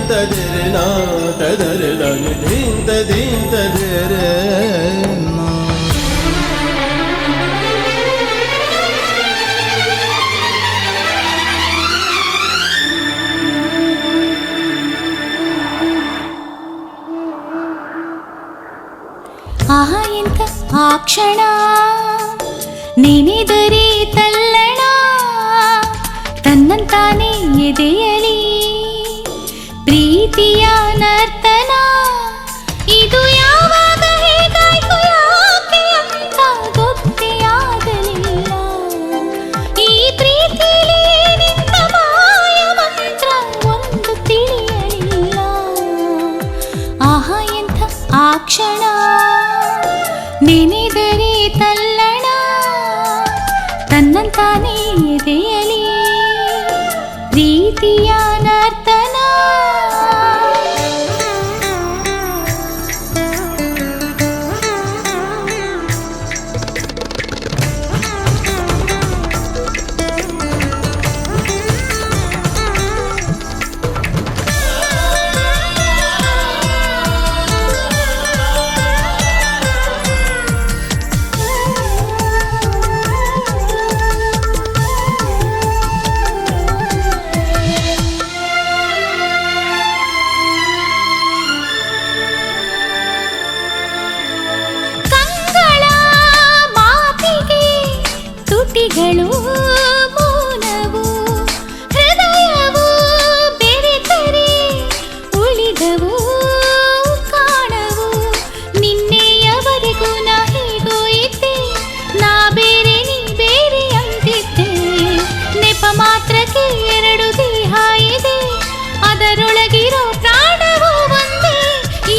ತದರೆ ನಾ ತದರೆ ಧನಿ ಧೀಂ ತದರೆ ನಾ. ಆಹಾ ಎಂಥ ಆ ಕ್ಷಣ ನೆನೆದರೆ ತಲ್ಲಣ ತನ್ನಂತಾನೇ ಎದೆಯಲಿ ಪ್ರೀತಿಯ ನರ್ತನ. ಇದು ಯಾವಾಗ ಹೇಗಾಯ್ತು ಯಾಕೆ ಅಂತ ಗೊತ್ತೇ ಆಗಲಿಲ್ಲ. ಈ ಪ್ರೀತಿಲಿ ನಿಂತ ಮಾಯ ಮಂತ್ರ ಒಂದು ತಿಳಿಯಲಿಲ್ಲ. ಆಹಾ ಎಂಥ ಆ ಕ್ಷಣ ನೆನೆದರೆ ತಲ್ಲಣ ತನ್ನಂತಾನೇ ಎದೆಯಲಿ ಪ್ರೀತಿಯ ನರ್ತನ. ತುಟಿಗಳು ಮೌನವು ಹೃದಯವು ಬೆರೆತರೆ ಉಳಿದವು ಕಾಣವು. ನಿನ್ನೆಯವರೆಗೂ ನಾ ಹೀಗೂ ಇದ್ದೆ, ನಾ ಬೇರೆ ನೀ ಬೇರೆ ಅಂತಿದ್ದೆ. ನೆಪ ಮಾತ್ರಕ್ಕೆ ಎರಡು ದೇಹ ಇದೆ, ಅದರೊಳಗಿರೋ ಪ್ರಾಣವು ಒಂದೇ.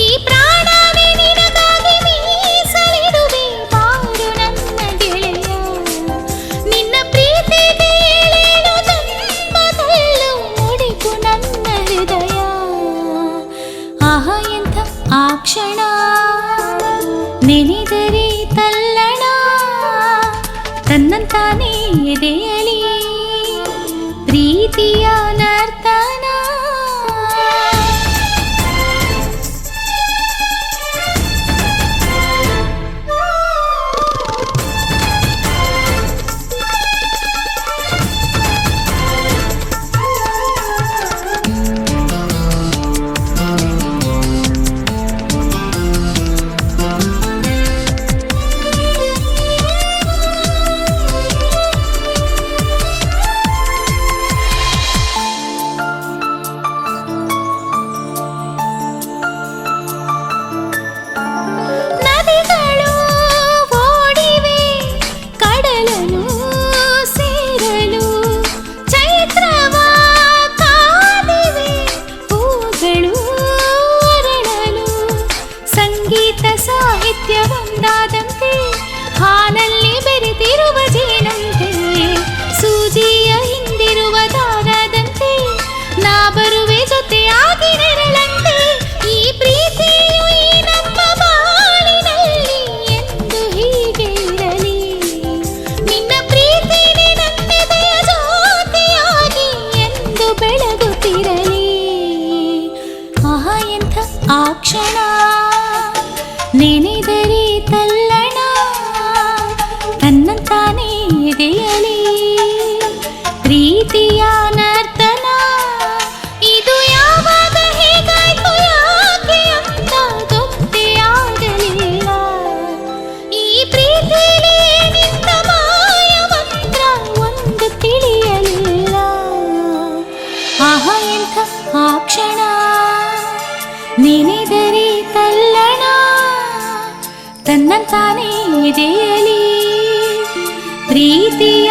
ಈ ಪ್ರಾಣವೇ ನಿನಗಾಗಿ ಮೀಸಲಿಡುವೆ ಬಾರು ನನ್ನ ಗೆಳೆಯ. ನಿನ್ನ ಪ್ರೀತಿಗೆ ಏಳೇಳು ಜನ್ಮದಲ್ಲೂ ಮುಡಿಪು ನನ್ನ ಹೃದಯ. ಆಹಾ ಎಂಥ ಆ ಕ್ಷಣ ನೆನೆದರೆ ತಲ್ಲಣ ತನ್ನಂತಾನೇ ಎದೆಯಲಿ ಪ್ರೀತಿಯ ನರ್ತನ. ಸಾಹಿತ್ಯ ಒಂದಾದಂತೆ ಹಾಲಲ್ಲಿ ಬೆರೆತಿರುವ ಜೇನಂತೆ, ಸೂಜಿಯ ಹಿಂದಿರುವ ದಾರದಂತೆ ನಾ ಬರುವೆ ಜೊತೆಯಾಗಿ ನೆರಳಂತೆ. ಈ ಪ್ರೀತಿಯು ಈ ನಮ್ಮ ಬಾಳಿನಲ್ಲಿ ಎಂದು ಹೀಗೆ ಇರಲಿ. ನಿನ್ನ ಪ್ರೀತಿನೇ ನನ್ನೆದೆಯ ಜ್ಯೋತಿಯಾಗಿ ಎಂದು ಬೆಳಗುತ್ತಿರಲಿ. ಆಹಾ ಎಂಥ ಆ ಕ್ಷಣ ನೆನೆದರೆ ತಲ್ಲಣ ತನ್ನಂತಾನೇ ಎದೆಯಲಿ ಪ್ರೀತಿಯ ನರ್ತನ. ಇದು ಯಾವಾಗ ಹೇಗಾಯ್ತು ಯಾಕೆ ಅಂತ ಗೊತ್ತೇ ಆಗಲಿಲ್ಲ. ಈ ಪ್ರೀತಿಲಿ ನಿಂತ ಮಾಯ ಮಂತ್ರ ಒಂದು ತಿಳಿಯಲಿಲ್ಲ. ಆಹಾ ಎಂಥ ಆ ಕ್ಷಣ ನೆನೆದರೆ ತಲ್ಲಣ ತನ್ನಂತಾನೇ ಎದೆಯಲಿ ಪ್ರೀತಿಯ